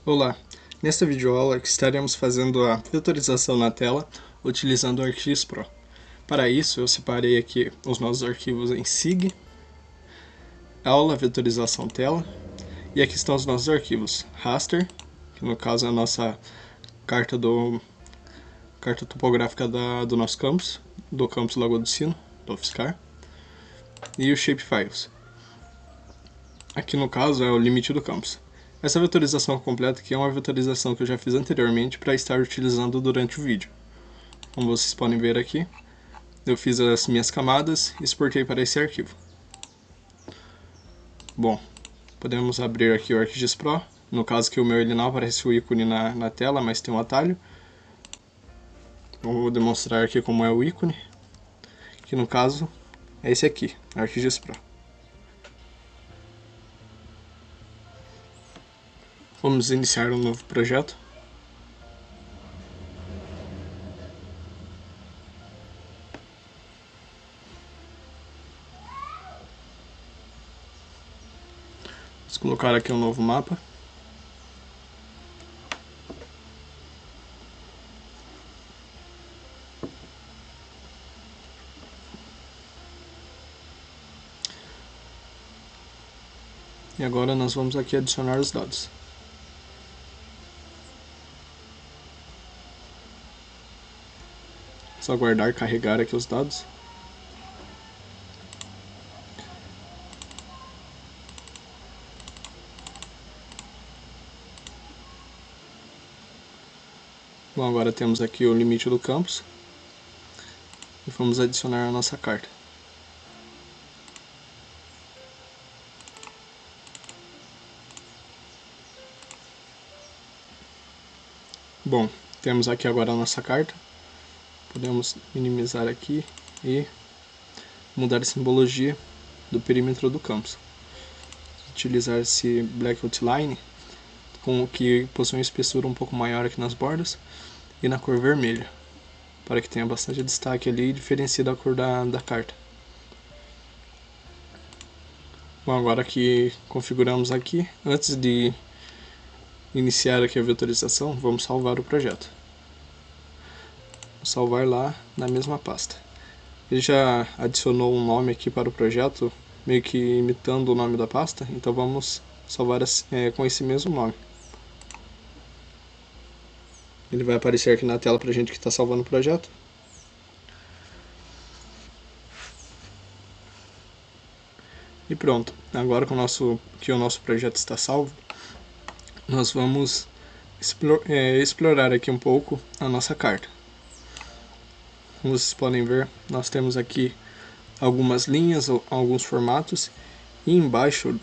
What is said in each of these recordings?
Olá, nesta videoaula estaremos fazendo a vetorização na tela utilizando o ArcGIS Pro. Para isso eu separei aqui os nossos arquivos em SIG, aula vetorização tela, e aqui estão os nossos arquivos raster, que no caso é a nossa carta topográfica do nosso campus, do campus Lagoa do Sino, do UFSCar, e os shapefiles. Aqui no caso é o limite do campus. Essa vetorização completa aqui é uma vetorização que eu já fiz anteriormente para estar utilizando durante o vídeo. Como vocês podem ver aqui, eu fiz as minhas camadas e exportei para esse arquivo. Bom, podemos abrir aqui o ArcGIS Pro. No caso que o meu ele não aparece o ícone na tela, mas tem um atalho. Eu vou demonstrar aqui como é o ícone, que no caso é esse aqui, ArcGIS Pro. Vamos iniciar um novo projeto. Vamos colocar aqui um novo mapa. E agora nós vamos aqui adicionar os dados. Só aguardar carregar aqui os dados. Bom, agora temos aqui o limite do campus. E vamos adicionar a nossa carta. Bom, temos aqui agora a nossa carta. Podemos minimizar aqui e mudar a simbologia do perímetro do campus. Utilizar esse Black Outline, com o que possui uma espessura um pouco maior aqui nas bordas e na cor vermelha, para que tenha bastante destaque ali e diferencie da cor da carta. Bom, agora que configuramos aqui, antes de iniciar aqui a vetorização, vamos salvar o projeto. Vou salvar lá na mesma pasta. Ele já adicionou um nome aqui para o projeto, meio que imitando o nome da pasta, então vamos salvar com esse mesmo nome. Ele vai aparecer aqui na tela para a gente que está salvando o projeto. E pronto, agora que o nosso projeto está salvo, nós vamos explorar aqui um pouco a nossa carta. Como vocês podem ver, nós temos aqui algumas linhas, alguns formatos, e embaixo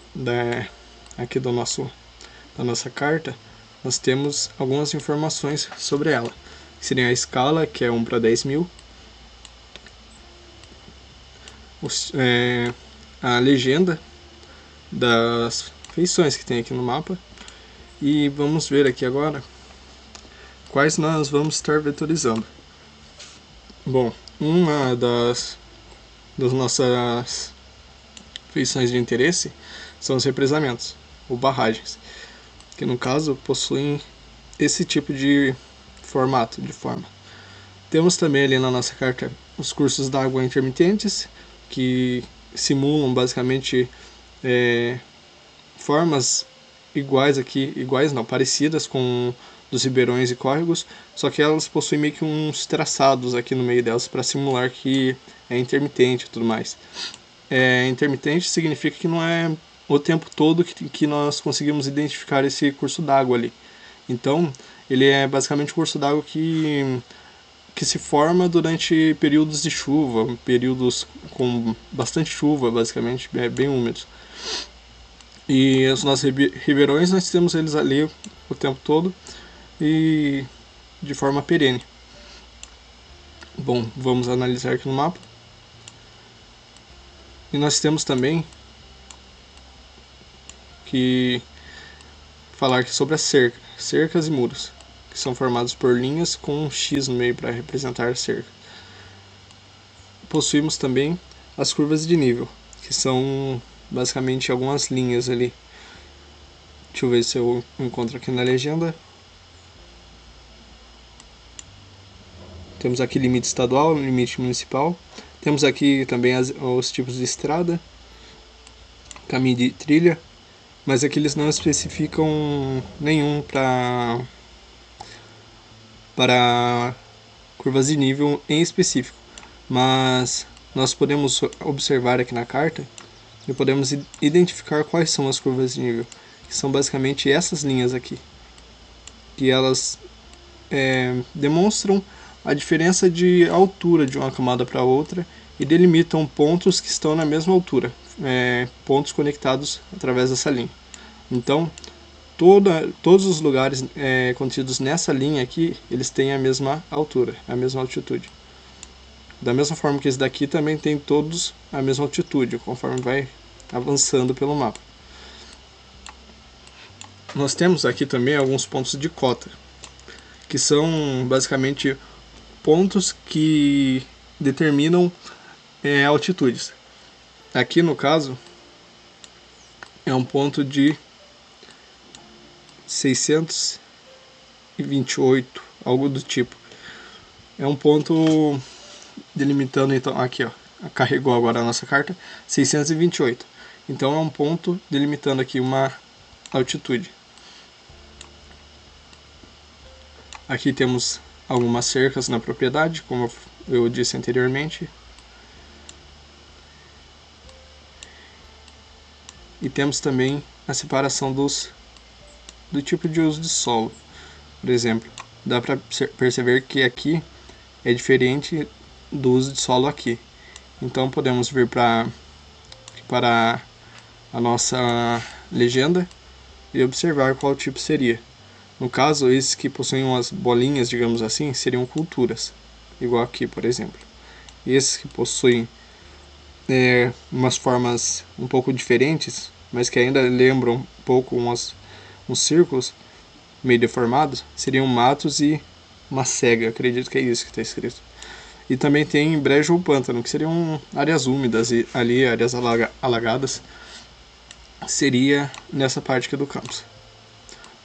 aqui da nossa carta, nós temos algumas informações sobre ela. Seria a escala, que é 1 para 10.000, a legenda das feições que tem aqui no mapa, e vamos ver aqui agora quais nós vamos estar vetorizando. Bom, uma das nossas feições de interesse são os represamentos, ou barragens, que no caso possuem esse tipo de formato, de forma. Temos também ali na nossa carta os cursos d'água intermitentes, que simulam basicamente formas parecidas com dos ribeirões e córregos, só que elas possuem meio que uns traçados aqui no meio delas para simular que é intermitente e tudo mais. Intermitente significa que não é o tempo todo que nós conseguimos identificar esse curso d'água ali. Então, ele é basicamente um curso d'água que se forma durante períodos de chuva, períodos com bastante chuva, basicamente, bem úmidos. E os nossos ribeirões, nós temos eles ali o tempo todo e de forma perene. Bom, vamos analisar aqui no mapa. E nós temos também que falar aqui sobre as cercas e muros, que são formados por linhas com um X no meio para representar a cerca. Possuímos também as curvas de nível, que são basicamente algumas linhas ali Deixa eu ver se eu encontro aqui na legenda. Temos aqui limite estadual, limite municipal. Temos aqui também os tipos de estrada, caminho de trilha, mas aqui eles não especificam nenhum para curvas de nível em específico. Mas nós podemos observar aqui na carta e podemos identificar quais são as curvas de nível, que são basicamente essas linhas aqui, que elas demonstram a diferença de altura de uma camada para outra e delimitam pontos que estão na mesma altura, pontos conectados através dessa linha. Então, todos os lugares contidos nessa linha aqui, eles têm a mesma altura, a mesma altitude. Da mesma forma que esse daqui também tem todos a mesma altitude, conforme vai avançando pelo mapa. Nós temos aqui também alguns pontos de cota, que são basicamente pontos que determinam altitudes. Aqui no caso é um ponto de 628, algo do tipo. É um ponto delimitando, então, aqui ó, carregou agora a nossa carta, 628. Então é um ponto delimitando aqui uma altitude. Aqui temos algumas cercas na propriedade, como eu disse anteriormente. E temos também a separação do tipo de uso de solo. Por exemplo, dá para perceber que aqui é diferente do uso de solo aqui. Então podemos vir para a nossa legenda e observar qual tipo seria. No caso, esses que possuem umas bolinhas, digamos assim, seriam culturas, igual aqui, por exemplo. E esses que possuem umas formas um pouco diferentes, mas que ainda lembram um pouco uns círculos meio deformados, seriam matos e uma cega, acredito que é isso que está escrito. E também tem brejo ou pântano, que seriam áreas úmidas e ali áreas alagadas, seria nessa parte aqui do campus.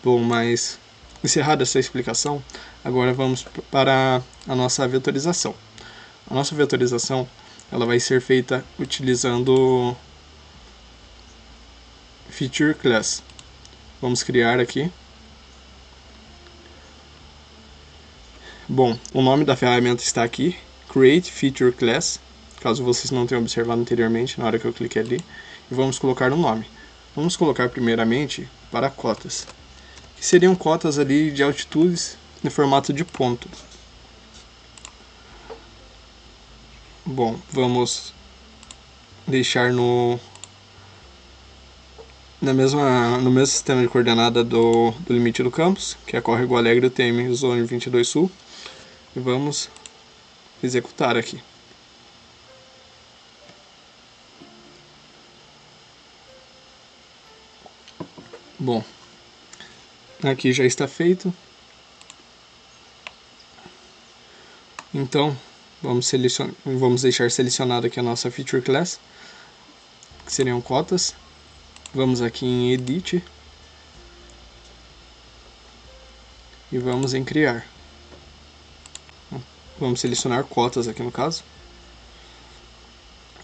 Bom, mas encerrada essa explicação, agora vamos para a nossa vetorização. A nossa vetorização ela vai ser feita utilizando Feature Class. Vamos criar aqui. Bom, o nome da ferramenta está aqui, Create Feature Class, caso vocês não tenham observado anteriormente, na hora que eu cliquei ali, e vamos colocar um nome. Vamos colocar primeiramente para cotas, que seriam cotas ali de altitudes no formato de ponto. Bom, vamos deixar no mesmo sistema de coordenada do limite do campus, que é Córrego Alegre UTM Zone 22 Sul, e vamos executar aqui. Bom, aqui já está feito. Então, vamos deixar selecionado aqui a nossa Feature Class, que seriam cotas. Vamos aqui em Edit e vamos em Criar. Vamos selecionar cotas aqui no caso.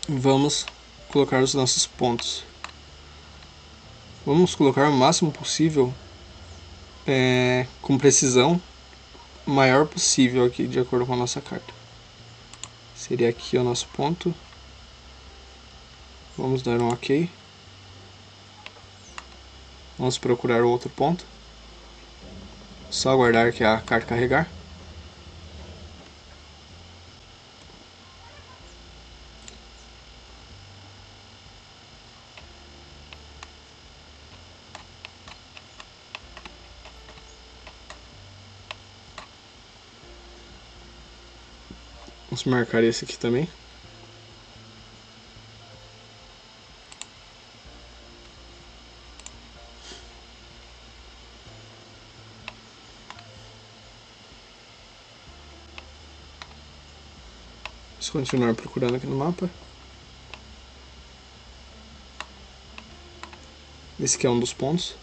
Vamos colocar os nossos pontos. Vamos colocar o máximo possível com precisão maior possível aqui, de acordo com a nossa carta. Seria aqui o nosso ponto. Vamos dar um OK. Vamos procurar outro ponto. Só aguardar que a carta carregar. Vamos marcar esse aqui também. Vamos continuar procurando aqui no mapa. Esse aqui é um dos pontos.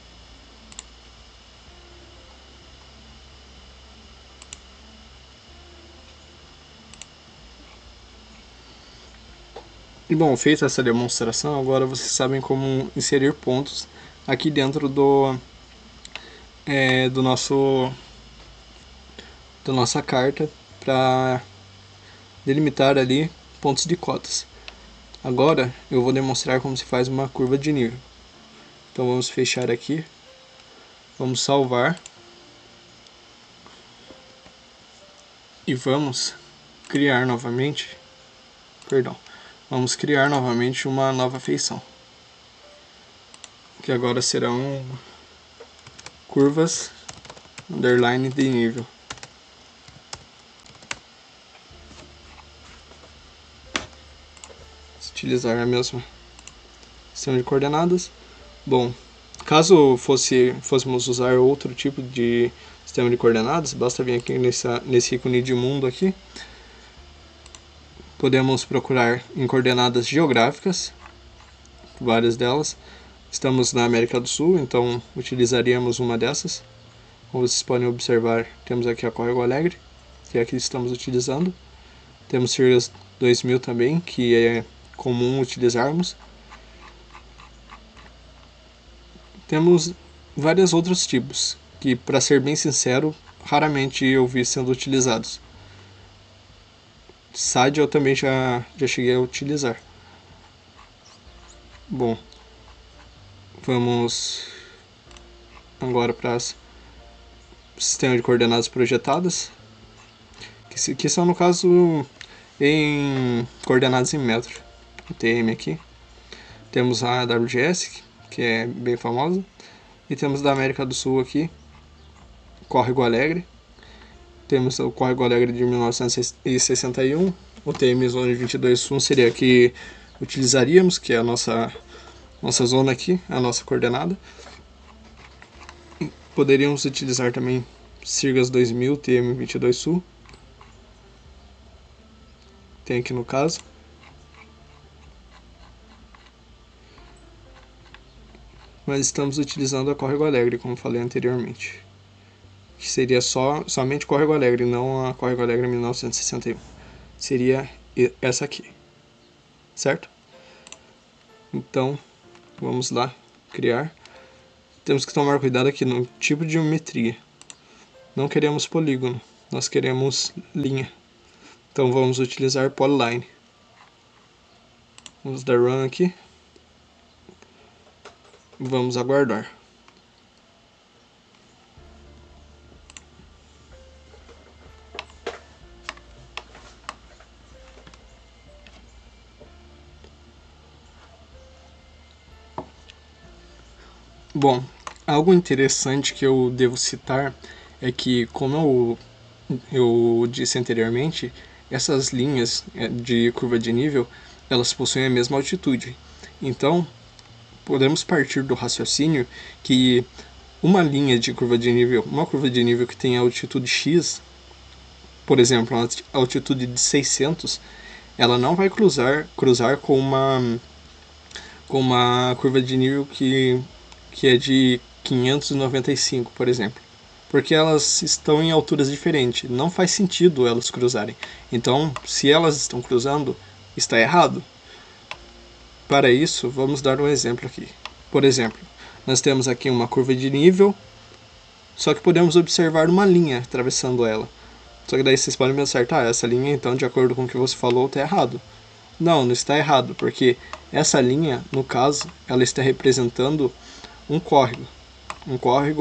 E bom, feita essa demonstração, agora vocês sabem como inserir pontos aqui dentro do da nossa carta para delimitar ali pontos de cotas. Agora eu vou demonstrar como se faz uma curva de nível. Então vamos fechar aqui, vamos salvar e vamos criar novamente, vamos criar novamente uma nova feição, que agora serão curvas underline de nível. Utilizar a mesma sistema de coordenadas. Bom, caso fôssemos usar outro tipo de sistema de coordenadas, basta vir aqui nesse ícone de mundo aqui. Podemos procurar em coordenadas geográficas, várias delas. Estamos na América do Sul, então utilizaríamos uma dessas. Como vocês podem observar, temos aqui a Córrego Alegre, que é a que estamos utilizando. Temos Sirius 2000 também, que é comum utilizarmos. Temos vários outros tipos, que, para ser bem sincero, raramente eu vi sendo utilizados. SAD eu também já cheguei a utilizar. Bom, vamos agora para o sistema de coordenadas projetadas, que são, no caso, em coordenadas em metro, o TM aqui. Temos a WGS, que é bem famosa, e temos da América do Sul aqui, Córrego Alegre. Temos o Córrego Alegre de 1961, o TM Zona 22.1 seria a que utilizaríamos, que é a nossa zona aqui, a nossa coordenada. Poderíamos utilizar também Sirgas 2000, TM 22 Sul. Tem aqui no caso. Mas estamos utilizando a Córrego Alegre, como falei anteriormente. Que seria somente Córrego Alegre, não a Córrego Alegre 1961. Seria essa aqui, certo? Então, vamos lá, criar. Temos que tomar cuidado aqui no tipo de geometria. Não queremos polígono, nós queremos linha. Então vamos utilizar polyline. Vamos dar run aqui. Vamos aguardar. Bom, algo interessante que eu devo citar é que, como eu disse anteriormente, essas linhas de curva de nível, elas possuem a mesma altitude. Então, podemos partir do raciocínio que uma linha de curva de nível, uma curva de nível que tem altitude x, por exemplo, a altitude de 600, ela não vai cruzar com uma curva de nível que é de 595, por exemplo. Porque elas estão em alturas diferentes. Não faz sentido elas cruzarem. Então, se elas estão cruzando, está errado. Para isso, vamos dar um exemplo aqui. Por exemplo, nós temos aqui uma curva de nível, só que podemos observar uma linha atravessando ela. Só que daí vocês podem pensar, tá, essa linha, então, de acordo com o que você falou, está errado. Não está errado, porque essa linha, no caso, ela está representando um córrego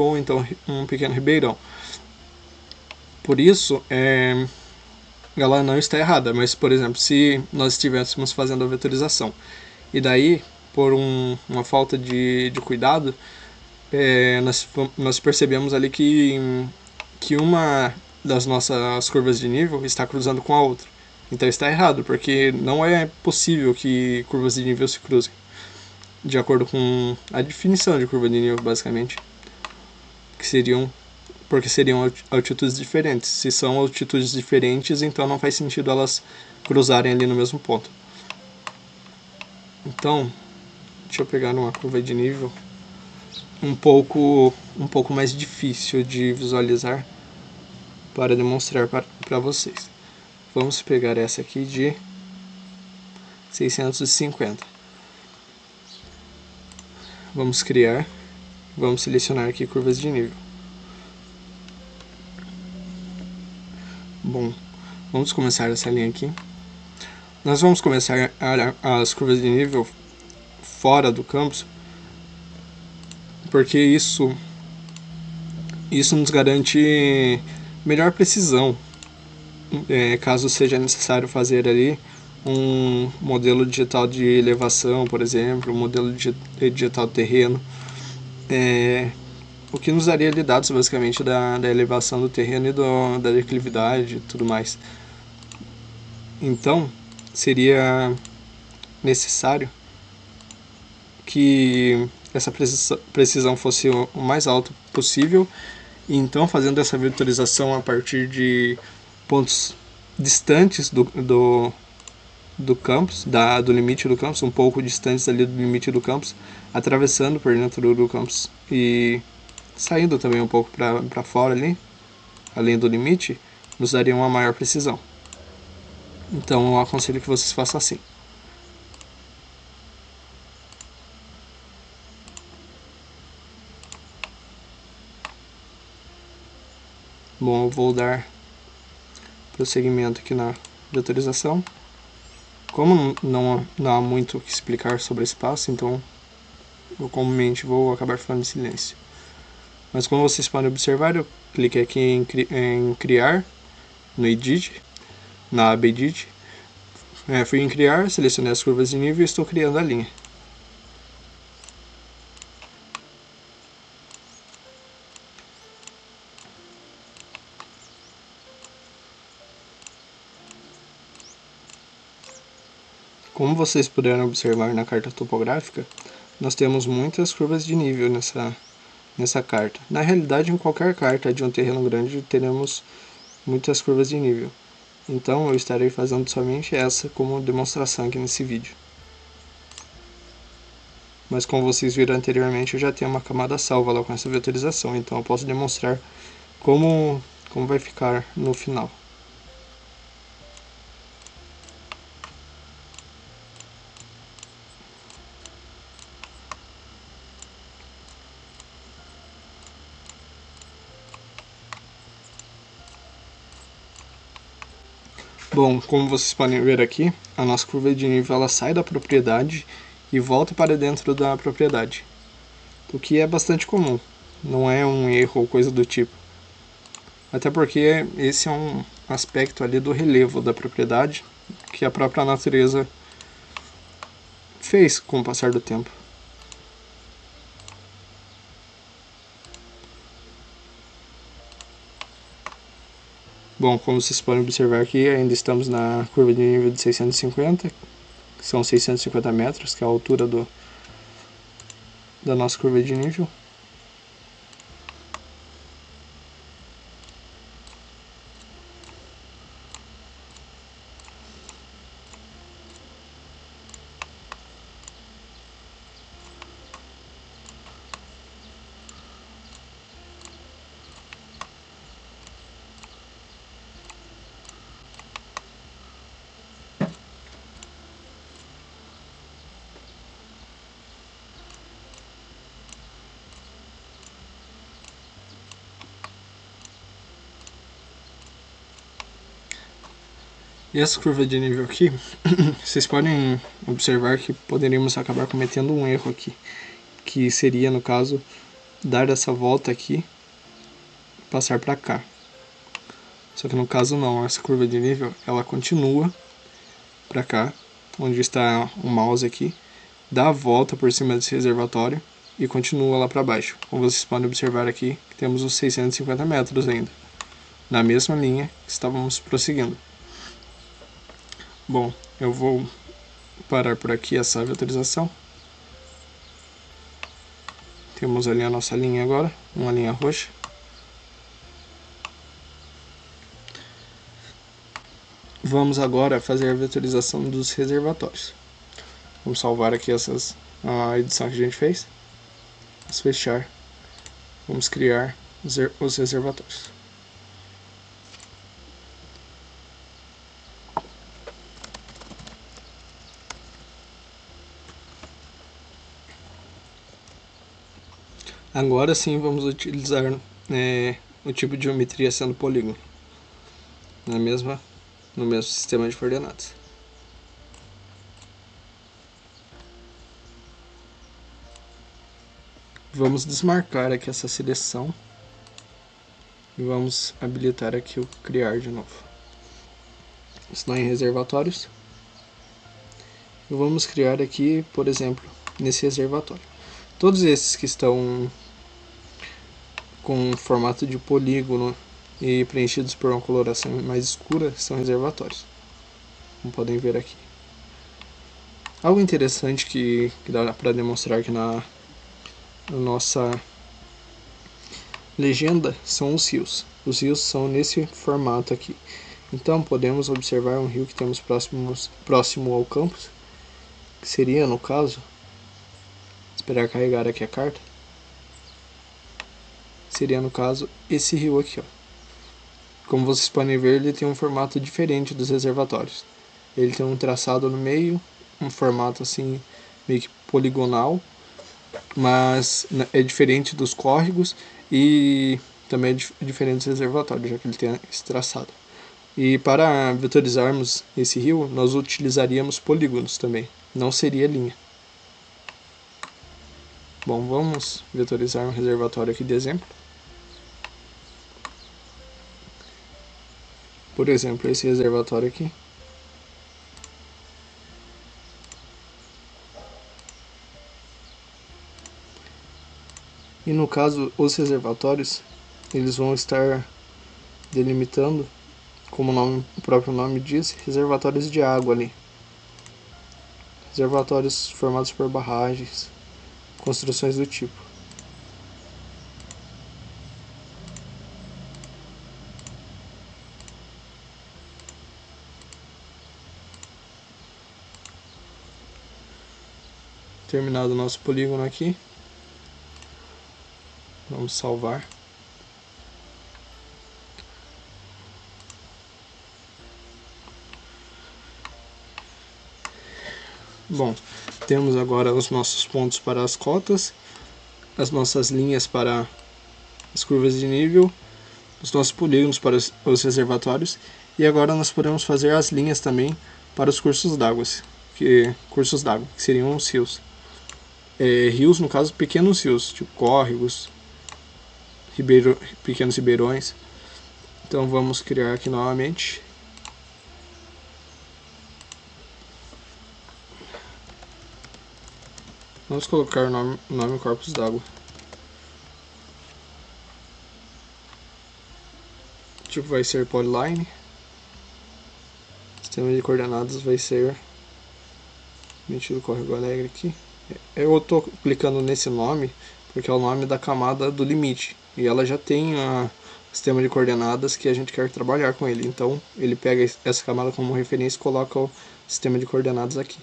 ou então um pequeno ribeirão. Por isso, ela não está errada, mas, por exemplo, se nós estivéssemos fazendo a vetorização e daí, por uma falta de cuidado, nós percebemos ali que uma das nossas curvas de nível está cruzando com a outra. Então está errado, porque não é possível que curvas de nível se cruzem, de acordo com a definição de curva de nível, basicamente, porque seriam altitudes diferentes. Se são altitudes diferentes, então não faz sentido elas cruzarem ali no mesmo ponto. Então, deixa eu pegar uma curva de nível um pouco mais difícil de visualizar para demonstrar para vocês. Vamos pegar essa aqui de 650. Vamos criar, vamos selecionar aqui curvas de nível. Bom, vamos começar essa linha aqui. Nós vamos começar as curvas de nível fora do campus, porque isso nos garante melhor precisão, caso seja necessário fazer ali um modelo digital de elevação, por exemplo, um modelo digital de terreno, o que nos daria ali dados basicamente da elevação do terreno e da declividade e tudo mais. Então, seria necessário que essa precisão fosse o mais alta possível, e então fazendo essa vetorização a partir de pontos distantes do campus, do limite do campus, um pouco distantes ali do limite do campus, atravessando por dentro do campus e saindo também um pouco para fora ali, além do limite, nos daria uma maior precisão. Então eu aconselho que vocês façam assim. Bom, eu vou dar prosseguimento aqui na vetorização. Como não há muito o que explicar sobre esse passo, então eu comumente vou acabar falando em silêncio. Mas como vocês podem observar, eu cliquei aqui em criar, no Edit, na aba Edit. Fui em criar, selecionei as curvas de nível e estou criando a linha. Como vocês puderam observar na carta topográfica, nós temos muitas curvas de nível nessa carta. Na realidade, em qualquer carta de um terreno grande, teremos muitas curvas de nível. Então, eu estarei fazendo somente essa como demonstração aqui nesse vídeo. Mas como vocês viram anteriormente, eu já tenho uma camada salva lá com essa vetorização, então eu posso demonstrar como vai ficar no final. Bom, como vocês podem ver aqui, a nossa curva de nível ela sai da propriedade e volta para dentro da propriedade, o que é bastante comum, não é um erro ou coisa do tipo. Até porque esse é um aspecto ali do relevo da propriedade que a própria natureza fez com o passar do tempo. Bom, como vocês podem observar aqui, ainda estamos na curva de nível de 650, que são 650 metros, que é a altura da nossa curva de nível. E essa curva de nível aqui, vocês podem observar que poderíamos acabar cometendo um erro aqui, que seria, no caso, dar essa volta aqui e passar para cá. Só que no caso não, essa curva de nível, ela continua para cá, onde está o mouse aqui, dá a volta por cima desse reservatório e continua lá para baixo. Como vocês podem observar aqui, temos os 650 metros ainda, na mesma linha que estávamos prosseguindo. Bom, eu vou parar por aqui essa vetorização. Temos ali a nossa linha agora, uma linha roxa. Vamos agora fazer a vetorização dos reservatórios. Vamos salvar aqui a edição que a gente fez. Vamos fechar. Vamos criar os reservatórios. Agora sim vamos utilizar o tipo de geometria sendo polígono, no mesmo sistema de coordenadas. Vamos desmarcar aqui essa seleção e vamos habilitar aqui o criar de novo. Está em reservatórios. E vamos criar aqui, por exemplo, nesse reservatório. Todos esses que estão com formato de polígono e preenchidos por uma coloração mais escura são reservatórios, como podem ver aqui. Algo interessante que dá para demonstrar aqui na nossa legenda são os rios. Os rios são nesse formato aqui. Então podemos observar um rio que temos próximo ao campus, que seria, no caso, esperar carregar aqui a carta, seria no caso esse rio aqui, ó. Como vocês podem ver, ele tem um formato diferente dos reservatórios. Ele tem um traçado no meio, um formato assim meio que poligonal, mas é diferente dos córregos e também é diferente dos reservatórios, já que ele tem esse traçado. E para vetorizarmos esse rio, nós utilizaríamos polígonos também, não seria linha. Bom, vamos vetorizar um reservatório aqui de exemplo. Por exemplo, esse reservatório aqui. E no caso, os reservatórios, eles vão estar delimitando, como o próprio nome diz, reservatórios de água ali. Reservatórios formados por barragens, construções do tipo. Terminado o nosso polígono aqui, vamos salvar. Bom, temos agora os nossos pontos para as cotas, as nossas linhas para as curvas de nível, os nossos polígonos para os reservatórios, e agora nós podemos fazer as linhas também para os cursos d'água, que seriam os rios. Rios, no caso, pequenos rios, tipo córregos, pequenos ribeirões. Então vamos criar aqui novamente. Vamos colocar o nome corpos d'água. O tipo vai ser polyline. O sistema de coordenadas vai ser metido córrego alegre aqui. Eu estou clicando nesse nome porque é o nome da camada do limite. E ela já tem o sistema de coordenadas que a gente quer trabalhar com ele. Então ele pega essa camada como referência e coloca o sistema de coordenadas aqui.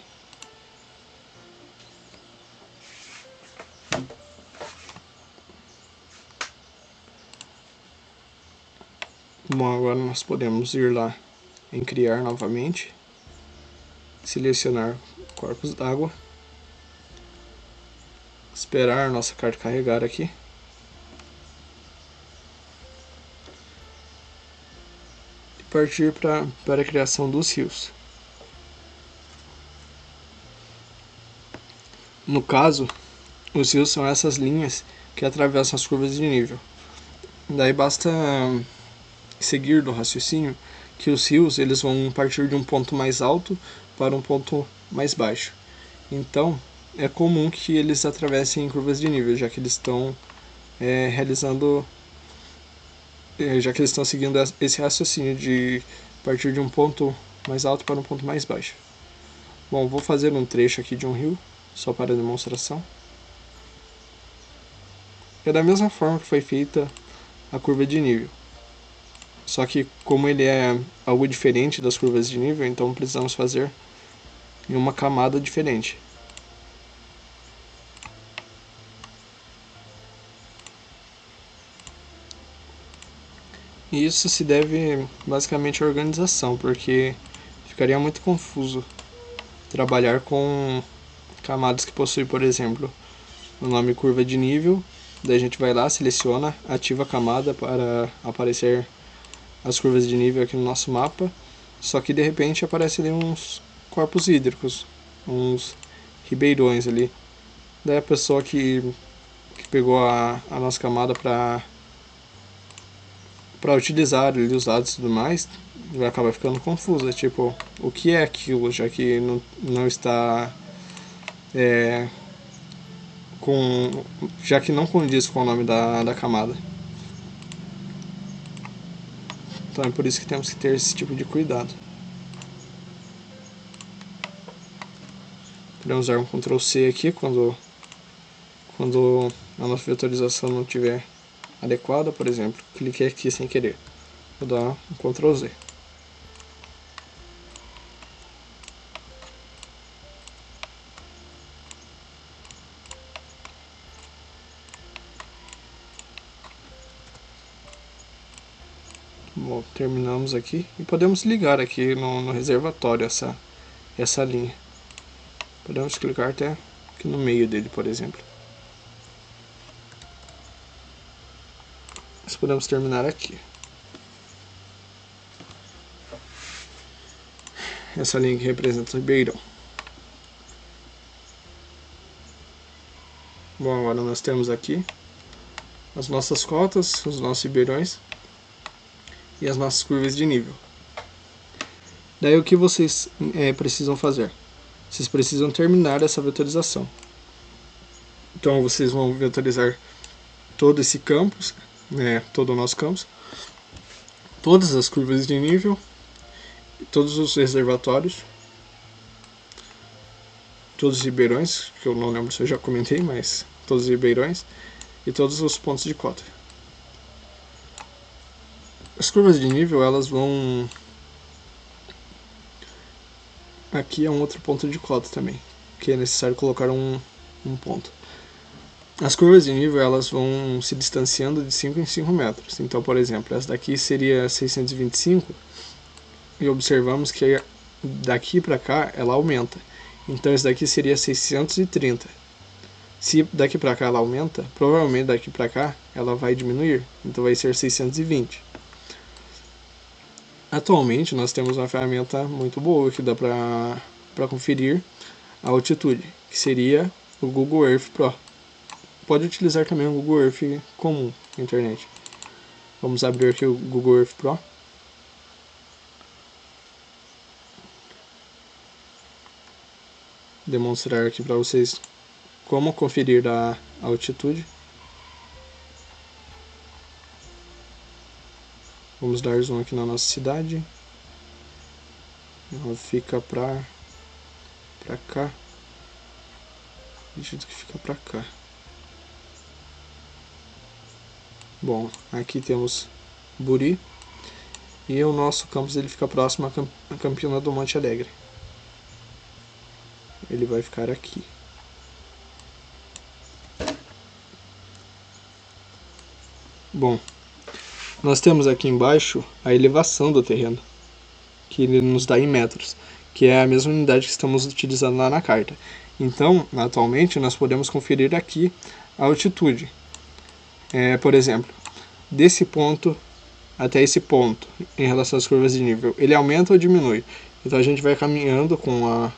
Bom, agora nós podemos ir lá em criar novamente, selecionar corpos d'água, esperar a nossa carta carregar aqui. E partir para a criação dos rios. No caso, os rios são essas linhas que atravessam as curvas de nível. Daí basta seguir do raciocínio que os rios eles vão partir de um ponto mais alto para um ponto mais baixo. Então, é comum que eles atravessem curvas de nível, já que eles estão seguindo esse raciocínio de partir de um ponto mais alto para um ponto mais baixo. Bom, vou fazer um trecho aqui de um rio, só para demonstração. É da mesma forma que foi feita a curva de nível. Só que como ele é algo diferente das curvas de nível, então precisamos fazer em uma camada diferente. E isso se deve basicamente à organização, porque ficaria muito confuso trabalhar com camadas que possuem, por exemplo, o nome curva de nível Daí a gente vai lá, seleciona, ativa a camada para aparecer as curvas de nível aqui no nosso mapa. Só que de repente aparece ali uns corpos hídricos, uns ribeirões ali. Daí a pessoa que pegou a nossa camada para utilizar ali os dados e tudo mais, vai acabar ficando confusa. Tipo, o que é aquilo, já que não está já que não condiz com o nome da camada. Então é por isso que temos que ter esse tipo de cuidado. Podemos usar um Ctrl C aqui quando a nossa vetorização não estiver adequada, por exemplo. Cliquei aqui sem querer. Vou dar um Ctrl Z. Bom, terminamos aqui e podemos ligar aqui no reservatório essa linha. Podemos clicar até aqui no meio dele, por exemplo. Nós podemos terminar aqui. Essa linha que representa o ribeirão. Bom, agora nós temos aqui as nossas cotas, os nossos ribeirões e as nossas curvas de nível. Daí o que vocês precisam fazer? Vocês precisam terminar essa vetorização. Então vocês vão vetorizar todo esse campus, todo o nosso campus, todas as curvas de nível, todos os reservatórios, todos os ribeirões, que eu não lembro se eu já comentei, mas todos os ribeirões e todos os pontos de cota. As curvas de nível, elas vão... Aqui é um outro ponto de cota também, que é necessário colocar um ponto. As curvas de nível, elas vão se distanciando de 5 em 5 metros. Então, por exemplo, essa daqui seria 625 e observamos que daqui para cá ela aumenta. Então, essa daqui seria 630. Se daqui para cá ela aumenta, provavelmente daqui para cá ela vai diminuir. Então, vai ser 620. Atualmente, nós temos uma ferramenta muito boa que dá para conferir a altitude, que seria o Google Earth Pro. Pode utilizar também o Google Earth comum na internet. Vamos abrir aqui o Google Earth Pro. Demonstrar aqui para vocês como conferir a altitude. Vamos dar zoom aqui na nossa cidade. Ela fica pra cá. Acredito que fica pra cá. Bom, aqui temos Buri. E o nosso campus ele fica próximo à Campina do Monte Alegre. Ele vai ficar aqui. Bom, nós temos aqui embaixo a elevação do terreno, que ele nos dá em metros, que é a mesma unidade que estamos utilizando lá na carta. Então, atualmente, nós podemos conferir aqui a altitude. Por exemplo, desse ponto até esse ponto, em relação às curvas de nível, ele aumenta ou diminui? Então a gente vai caminhando com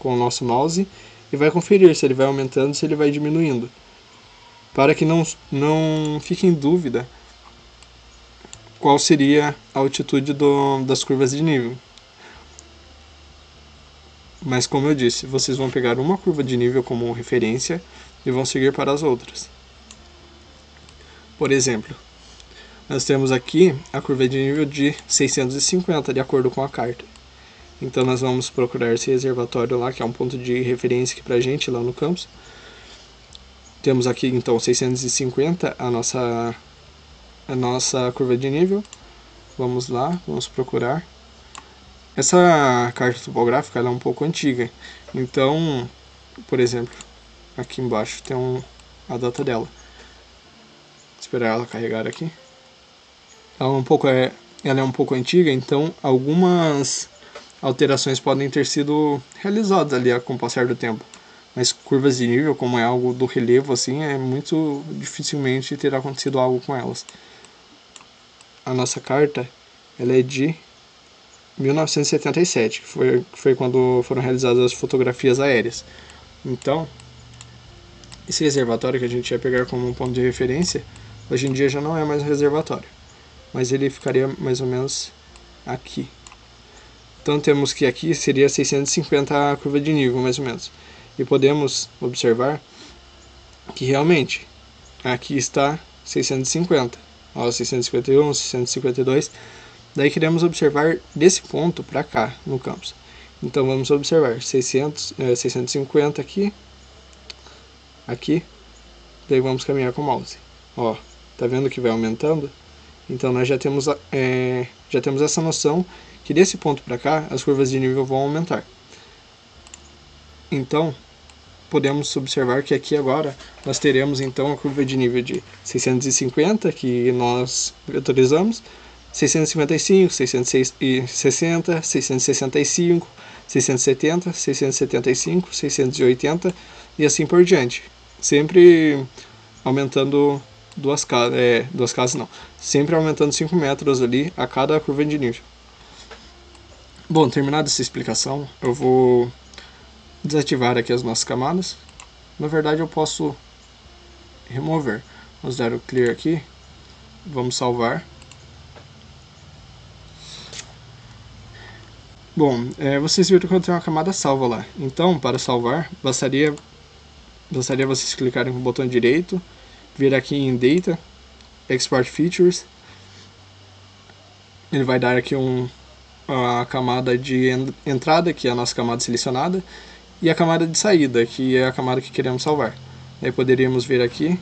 o nosso mouse e vai conferir se ele vai aumentando, se ele vai diminuindo, para que não fique em dúvida qual seria a altitude das curvas de nível. Mas como eu disse, vocês vão pegar uma curva de nível como referência e vão seguir para as outras. Por exemplo, nós temos aqui a curva de nível de 650, de acordo com a carta. Então nós vamos procurar esse reservatório lá, que é um ponto de referência aqui pra gente, lá no campus. Temos aqui então 650, a nossa curva de nível. Vamos lá, vamos procurar. Essa carta topográfica ela é um pouco antiga. Então, por exemplo, aqui embaixo tem a data dela. Vou esperar ela carregar aqui. Ela é um pouco antiga, então algumas alterações podem ter sido realizadas ali com o passar do tempo. Mas curvas de nível, como é algo do relevo assim, é muito dificilmente ter acontecido algo com elas. A nossa carta, ela é de 1977, que foi quando foram realizadas as fotografias aéreas. Então, esse reservatório que a gente ia pegar como um ponto de referência, hoje em dia já não é mais um reservatório, mas ele ficaria mais ou menos aqui. Então temos que aqui seria 650 a curva de nível, mais ou menos. E podemos observar que realmente aqui está 650. Ó, 651, 652. Daí queremos observar desse ponto para cá no campus. Então vamos observar 650 aqui, aqui. Daí vamos caminhar com o mouse. Ó, tá vendo que vai aumentando? Então nós já temos essa noção que desse ponto para cá as curvas de nível vão aumentar. Então podemos observar que aqui agora nós teremos então a curva de nível de 650 que nós vetorizamos, 655, 660, 665, 670, 675, 680 e assim por diante. Sempre aumentando duas casas não, sempre aumentando 5 metros ali a cada curva de nível. Bom, terminada essa explicação, eu vou desativar aqui as nossas camadas. Na verdade eu posso remover. Vamos dar o clear aqui, vamos salvar. Bom, vocês viram que eu tenho uma camada salva lá. Então, para salvar, bastaria vocês clicarem com o botão direito, vir aqui em Data, Export Features. Ele vai dar aqui a camada de entrada, que é a nossa camada selecionada, e a camada de saída, que é a camada que queremos salvar. Aí poderíamos vir aqui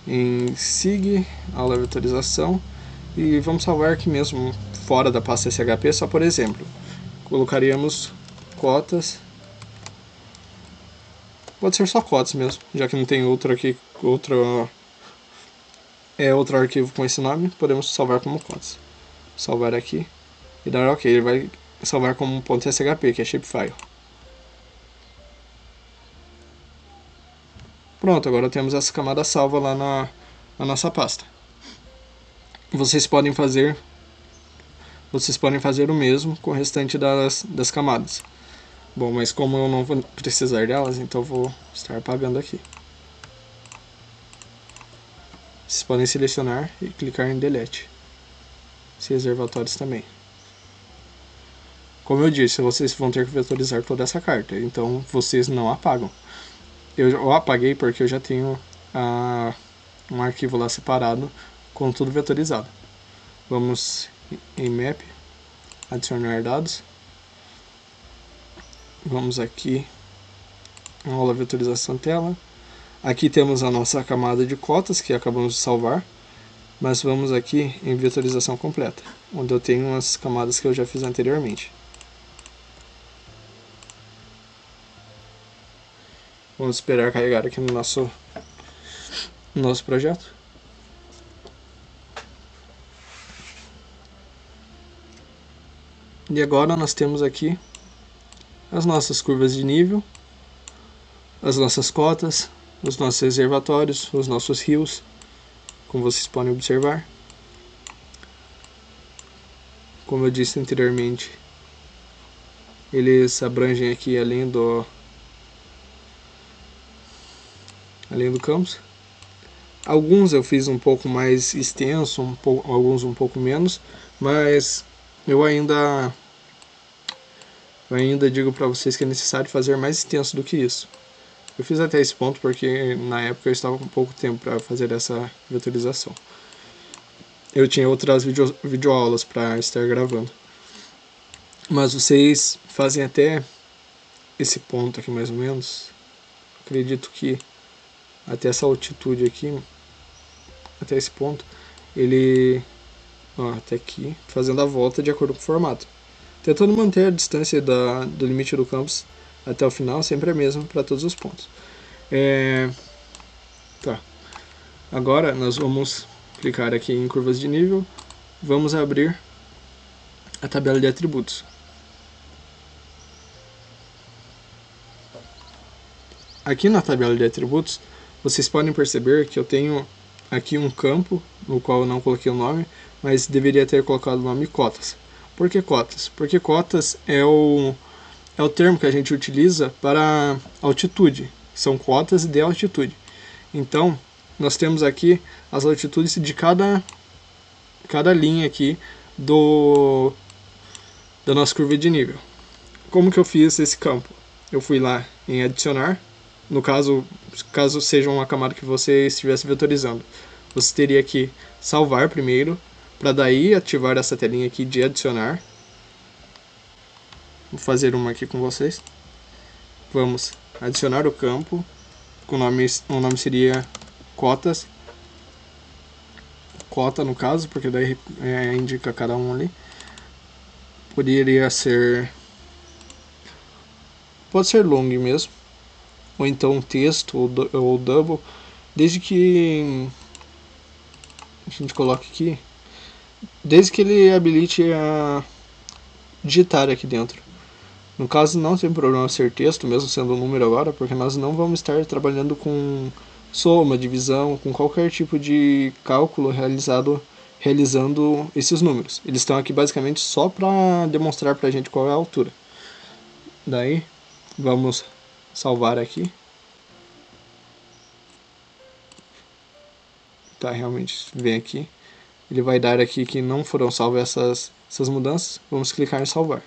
em SIG, aula de autorização, e vamos salvar aqui mesmo, fora da pasta SHP, só por exemplo. Colocaríamos cotas, pode ser só cotas mesmo, já que não tem outro aqui, outro arquivo com esse nome, podemos salvar como cotas. Salvar aqui e dar OK, ele vai salvar como .shp, que é shapefile. Pronto, agora temos essa camada salva lá na nossa pasta. Vocês podem fazer o mesmo com o restante das camadas. Bom, mas como eu não vou precisar delas, então eu vou estar apagando aqui. Vocês podem selecionar e clicar em Delete. Esses reservatórios também. Como eu disse, vocês vão ter que vetorizar toda essa carta, então vocês não apagam. Eu apaguei porque eu já tenho um arquivo lá separado com tudo vetorizado. Vamos em Map, adicionar dados. Vamos aqui em aula vetorização tela. Aqui temos a nossa camada de cotas que acabamos de salvar. Mas vamos aqui em vetorização completa, onde eu tenho as camadas que eu já fiz anteriormente. Vamos esperar carregar aqui no nosso projeto. E agora nós temos aqui as nossas curvas de nível, as nossas cotas, os nossos reservatórios, os nossos rios, como vocês podem observar. Como eu disse anteriormente, eles abrangem aqui além do campus. Alguns eu fiz um pouco mais extenso, alguns um pouco menos, mas eu ainda digo para vocês que é necessário fazer mais extenso do que isso. Eu fiz até esse ponto porque na época eu estava com pouco tempo para fazer essa vetorização. Eu tinha outras videoaulas para estar gravando. Mas vocês fazem até esse ponto aqui mais ou menos. Acredito que até essa altitude aqui, até esse ponto, ele, até aqui, fazendo a volta de acordo com o formato. Tentando manter a distância do limite do campus até o final, sempre a mesma para todos os pontos. Tá. Agora nós vamos clicar aqui em curvas de nível, vamos abrir a tabela de atributos. Aqui na tabela de atributos, vocês podem perceber que eu tenho aqui um campo, no qual eu não coloquei o nome, mas deveria ter colocado o nome cotas. Por que cotas? Porque cotas é o termo que a gente utiliza para altitude. São cotas de altitude. Então, nós temos aqui as altitudes de cada linha aqui da nossa curva de nível. Como que eu fiz esse campo? Eu fui lá em adicionar. No caso seja uma camada que você estivesse vetorizando, você teria que salvar primeiro, para daí ativar essa telinha aqui de adicionar. Vou fazer uma aqui com vocês. Vamos adicionar o campo, o nome seria cotas, cota no caso, porque daí indica cada um ali. Poderia ser, pode ser long mesmo, ou então texto ou double, desde que a gente coloque aqui, desde que ele habilite a digitar aqui dentro. No caso, não tem problema ser texto, mesmo sendo um número agora, porque nós não vamos estar trabalhando com soma, divisão, com qualquer tipo de cálculo realizando esses números. Eles estão aqui basicamente só para demonstrar para a gente qual é a altura. Daí, vamos salvar aqui. Tá, realmente, vem aqui. Ele vai dar aqui que não foram salvas essas mudanças. Vamos clicar em salvar.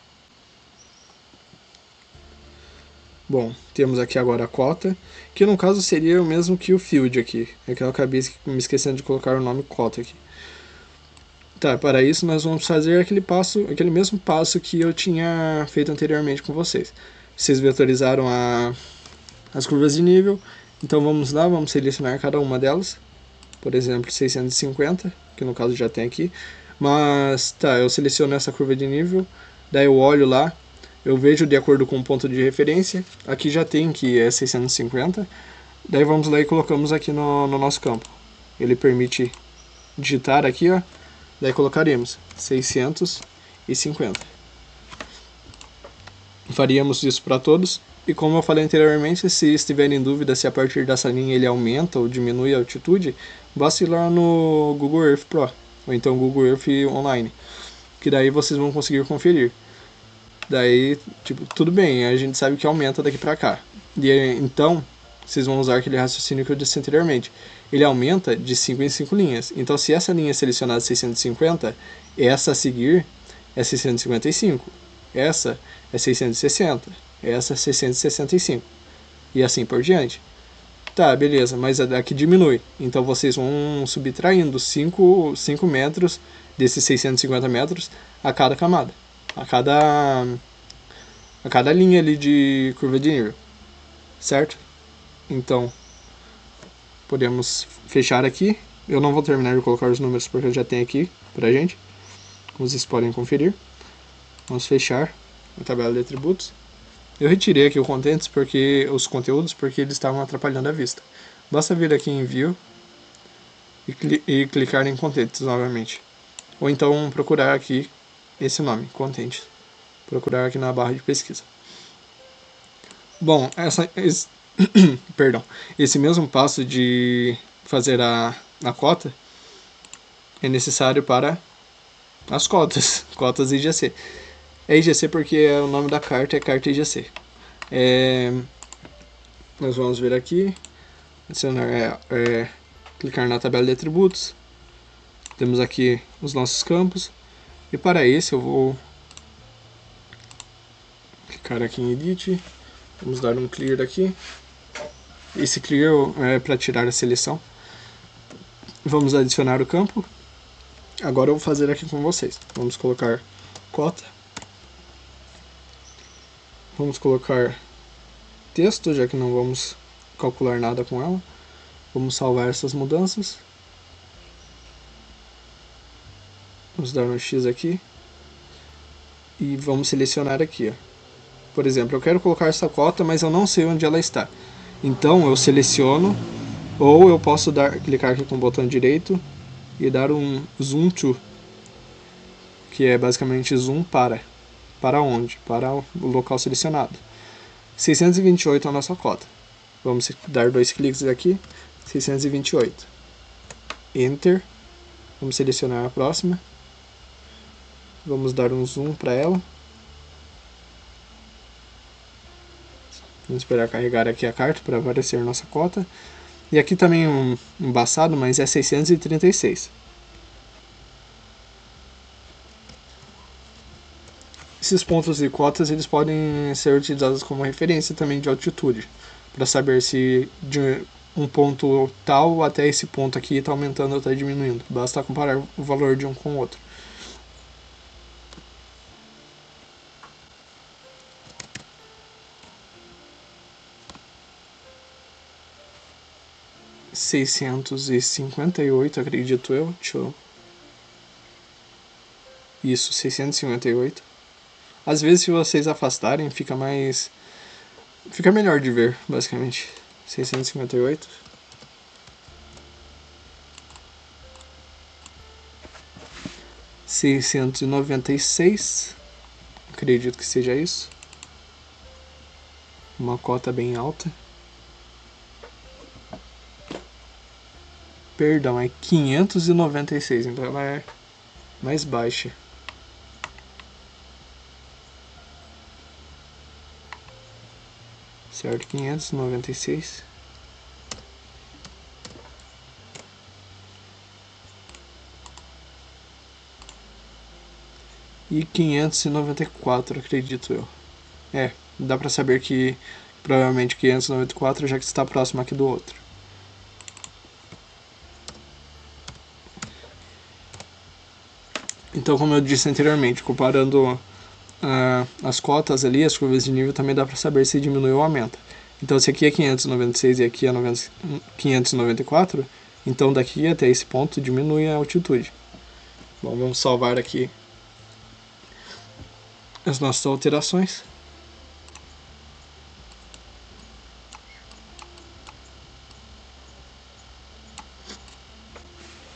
Bom, temos aqui agora a cota, que no caso seria o mesmo que o field aqui. É que eu acabei me esquecendo de colocar o nome cota aqui. Tá, para isso nós vamos fazer aquele mesmo passo que eu tinha feito anteriormente com vocês. Vocês vetorizaram as curvas de nível, então vamos lá, vamos selecionar cada uma delas. Por exemplo, 650, que no caso já tem aqui. Mas, tá, eu seleciono essa curva de nível, daí eu olho lá, eu vejo de acordo com o ponto de referência. Aqui já tem que é 650. Daí vamos lá e colocamos aqui no nosso campo. Ele permite digitar aqui, ó. Daí colocaremos 650. Faríamos isso para todos. E como eu falei anteriormente, se estiverem em dúvida se a partir dessa linha ele aumenta ou diminui a altitude, basta ir lá no Google Earth Pro, ou então Google Earth Online, que daí vocês vão conseguir conferir. Daí, tipo, tudo bem, a gente sabe que aumenta daqui pra cá. E então, vocês vão usar aquele raciocínio que eu disse anteriormente. Ele aumenta de 5 em 5 linhas. Então, se essa linha é selecionada 650, essa a seguir é 655. Essa é 660. Essa é 665. E assim por diante. Tá, beleza, mas aqui diminui. Então, vocês vão subtraindo 5 metros desses 650 metros a cada camada. A cada linha ali de curva de nível, certo? Então, podemos fechar aqui. Eu não vou terminar de colocar os números porque eu já tenho aqui pra gente, como vocês podem conferir. Vamos fechar a tabela de atributos. Eu retirei aqui os conteúdos porque eles estavam atrapalhando a vista. Basta vir aqui em View e clicar em Contents novamente. Ou então procurar aqui esse nome, Content. Procurar aqui na barra de pesquisa. Bom, esse mesmo passo de fazer a cota é necessário para as cotas IGC. É IGC porque o nome da carta é carta IGC. Nós vamos ver aqui, adicionar, clicar na tabela de atributos. Temos aqui os nossos campos. E para esse eu vou clicar aqui em Edit. Vamos dar um Clear aqui. Esse Clear é para tirar a seleção. Vamos adicionar o campo. Agora eu vou fazer aqui com vocês. Vamos colocar cota. Vamos colocar texto, já que não vamos calcular nada com ela. Vamos salvar essas mudanças. Vamos dar um X aqui. E vamos selecionar aqui, ó. Por exemplo, eu quero colocar essa cota, mas eu não sei onde ela está. Então eu seleciono, ou eu posso clicar aqui com o botão direito e dar um Zoom to, que é basicamente zoom para onde? Para o local selecionado. 628 é a nossa cota. Vamos dar 2 cliques aqui, 628. Enter. Vamos selecionar a próxima. Vamos dar um zoom para ela. Vamos esperar carregar aqui a carta para aparecer nossa cota. E aqui também um embaçado, mas é 636. Esses pontos e cotas eles podem ser utilizados como referência também de altitude, para saber se de um ponto tal até esse ponto aqui está aumentando ou está diminuindo. Basta comparar o valor de um com o outro. ...658, acredito eu. Isso, 658. Às vezes, se vocês afastarem, fica melhor de ver, basicamente. 658. ...696. Acredito que seja isso. Uma cota bem alta. Perdão, é 596, então ela é mais baixa. Certo, 596. E 594, acredito eu. Dá pra saber que provavelmente 594 já que está próximo aqui do outro. Então, como eu disse anteriormente, comparando as cotas ali, as curvas de nível, também dá para saber se diminui ou aumenta. Então, se aqui é 596 e aqui é 594, então daqui até esse ponto diminui a altitude. Bom, vamos salvar aqui as nossas alterações.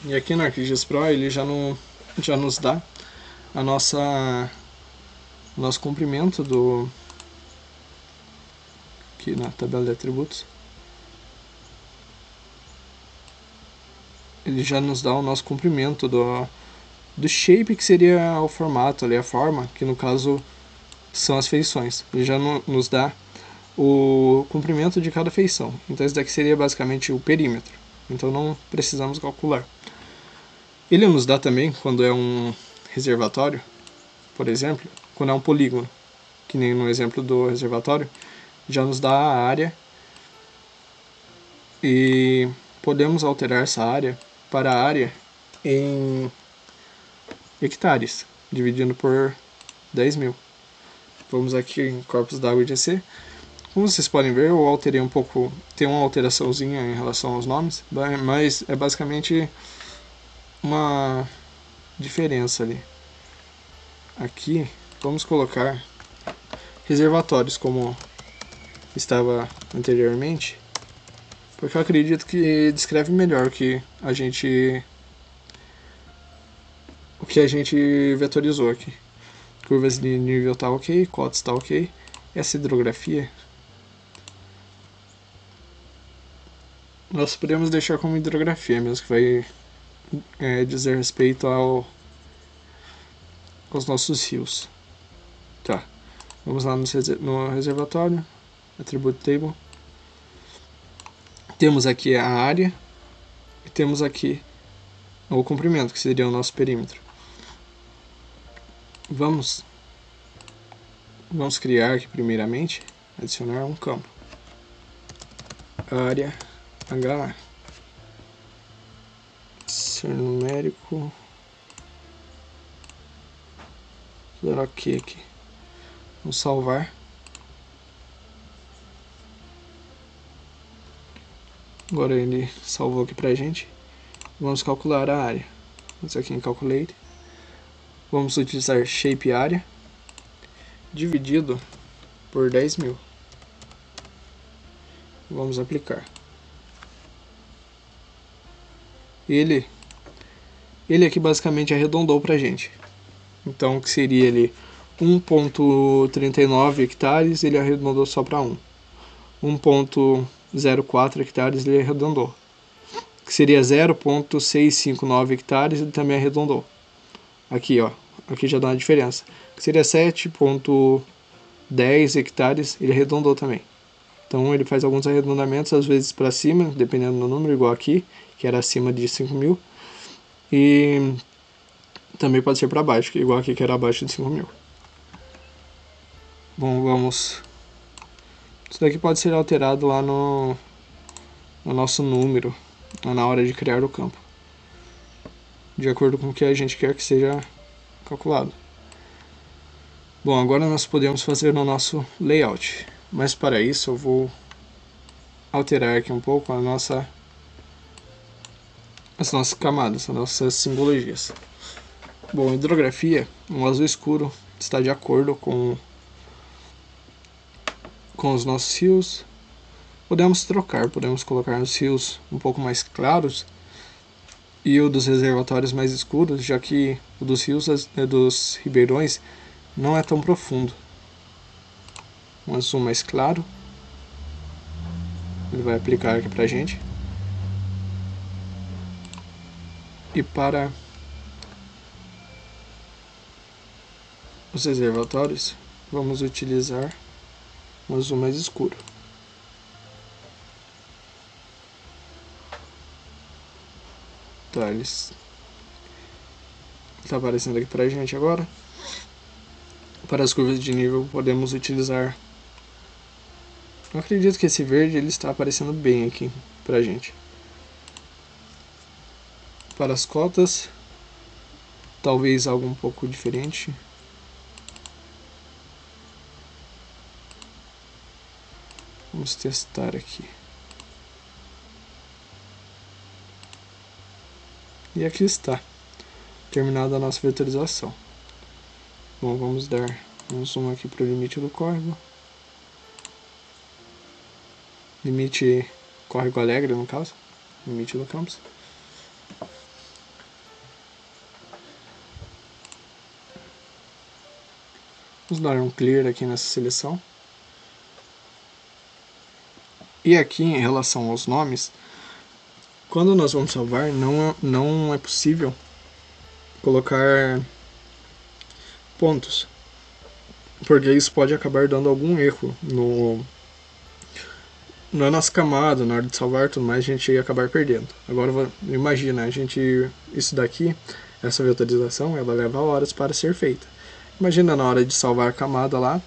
E aqui no ArcGIS Pro ele já nos dá a nosso comprimento aqui na tabela de atributos. Ele já nos dá o nosso comprimento do shape, que seria o formato ali, a forma, que no caso são as feições. Ele já nos dá o comprimento de cada feição. Então esse daqui seria basicamente o perímetro. Então não precisamos calcular. Ele nos dá também, quando é um reservatório, por exemplo, quando é um polígono, que nem no exemplo do reservatório, já nos dá a área e podemos alterar essa área para a área em hectares, dividindo por 10.000. Vamos aqui em corpos d'água GC. Como vocês podem ver, eu alterei um pouco, tem uma alteraçãozinha em relação aos nomes, mas é basicamente uma diferença ali. Aqui vamos colocar reservatórios como estava anteriormente, porque eu acredito que descreve melhor o que a gente vetorizou aqui. Curvas de nível tá ok, cotas tá ok. Essa hidrografia nós podemos deixar como hidrografia mesmo, que vai dizer respeito aos nossos rios. Tá, vamos lá no reservatório, Attribute Table. Temos aqui a área e temos aqui o comprimento, que seria o nosso perímetro. Vamos criar aqui primeiramente, adicionar um campo. Área HA. Ser numérico. Dar OK aqui. Vamos salvar. Agora ele salvou aqui pra gente. Vamos calcular a área. Vamos aqui em Calculate. Vamos utilizar Shape Area dividido por 10.000. Vamos aplicar. Ele aqui basicamente arredondou pra gente. Então, o que seria ali 1,39 hectares, ele arredondou só para 1. 1,39 0,4 hectares ele arredondou. Que seria 0,659 hectares ele também arredondou. Aqui, ó, aqui já dá uma diferença. Que seria 7,10 hectares ele arredondou também. Então ele faz alguns arredondamentos, às vezes para cima, dependendo do número, igual aqui, que era acima de 5.000. E também pode ser para baixo, igual aqui que era abaixo de 5.000. Bom, vamos... Isso daqui pode ser alterado lá no nosso número, na hora de criar o campo, de acordo com o que a gente quer que seja calculado. Bom, agora nós podemos fazer o nosso layout, mas para isso eu vou alterar aqui um pouco as nossas camadas, as nossas simbologias. Bom, hidrografia, o azul escuro está de acordo com os nossos rios. Podemos trocar, podemos colocar os rios um pouco mais claros e o dos reservatórios mais escuros, já que o dos rios, dos ribeirões, não é tão profundo. Um azul mais claro, ele vai aplicar aqui pra gente. E para os reservatórios, vamos utilizar um azul mais escuro. Tá, ele está aparecendo aqui pra gente agora. Para as curvas de nível podemos utilizar... Eu acredito que esse verde ele está aparecendo bem aqui pra gente. Para as cotas, talvez algo um pouco diferente. Vamos testar aqui. E aqui está, terminada a nossa vetorização. Bom, vamos dar um zoom aqui para o limite do córrego. Limite córrego alegre, no caso. Limite do campus. Vamos dar um clear aqui nessa seleção. E aqui, em relação aos nomes, quando nós vamos salvar, não é possível colocar pontos, porque isso pode acabar dando algum erro na nossa camada, na hora de salvar tudo mais, a gente ia acabar perdendo. Agora imagina, isso daqui, essa vetorização, ela leva horas para ser feita. Imagina na hora de salvar a camada lá,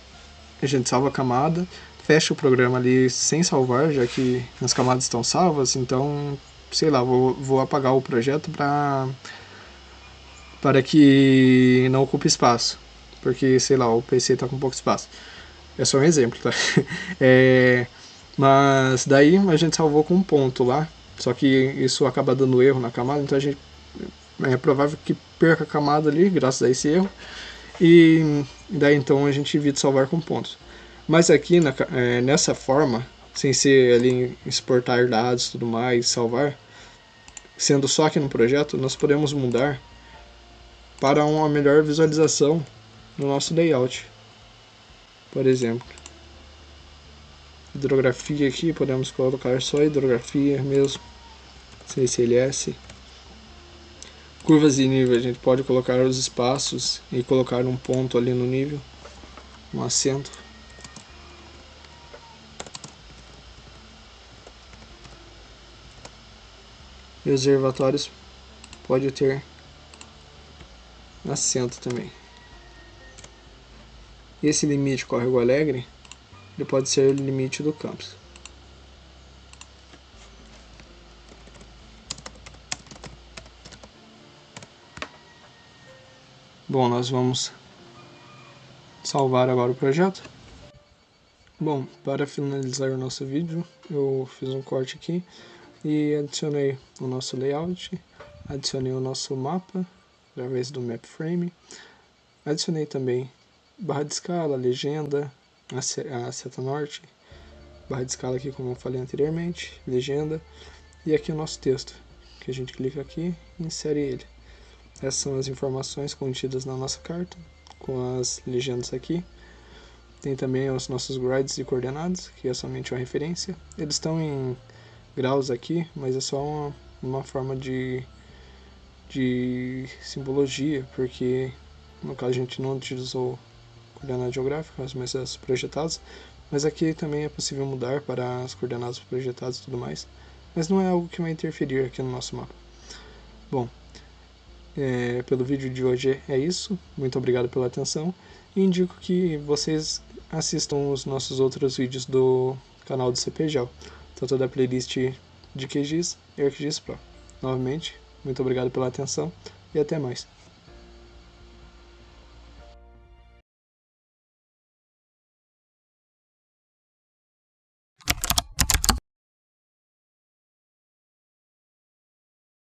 a gente salva a camada, fecha o programa ali sem salvar, já que as camadas estão salvas, então, sei lá, vou apagar o projeto para que não ocupe espaço, porque, sei lá, o PC está com pouco espaço. É só um exemplo, tá? Mas daí a gente salvou com um ponto lá, só que isso acaba dando erro na camada, então é provável que perca a camada ali, graças a esse erro, e daí então a gente evita salvar com pontos. Mas aqui, nessa forma, sem ser ali exportar dados e tudo mais, salvar, sendo só aqui no projeto, nós podemos mudar para uma melhor visualização no nosso layout. Por exemplo, hidrografia aqui, podemos colocar só hidrografia mesmo, sem CLS. Curvas de nível, a gente pode colocar os espaços e colocar um ponto ali no nível, um acento. Reservatórios pode ter acento também. Esse limite córrego alegre, ele pode ser o limite do campus. Bom, nós vamos salvar agora o projeto. Bom, para finalizar o nosso vídeo, eu fiz um corte aqui e adicionei o nosso layout, adicionei o nosso mapa através do map frame, adicionei também barra de escala, legenda, a seta norte, barra de escala aqui como eu falei anteriormente, legenda, e aqui o nosso texto, que a gente clica aqui e insere ele. Essas são as informações contidas na nossa carta, com as legendas aqui. Tem também os nossos grids de coordenadas, que é somente uma referência. Eles estão em graus aqui, mas é só uma forma de simbologia, porque no caso a gente não utilizou coordenadas geográficas, mas as projetadas, mas aqui também é possível mudar para as coordenadas projetadas e tudo mais, mas não é algo que vai interferir aqui no nosso mapa. Bom, pelo vídeo de hoje é isso, muito obrigado pela atenção, e indico que vocês assistam os nossos outros vídeos do canal do CPGEL, tanto da playlist de QGIS e ArcGIS Pro. Novamente, muito obrigado pela atenção e até mais.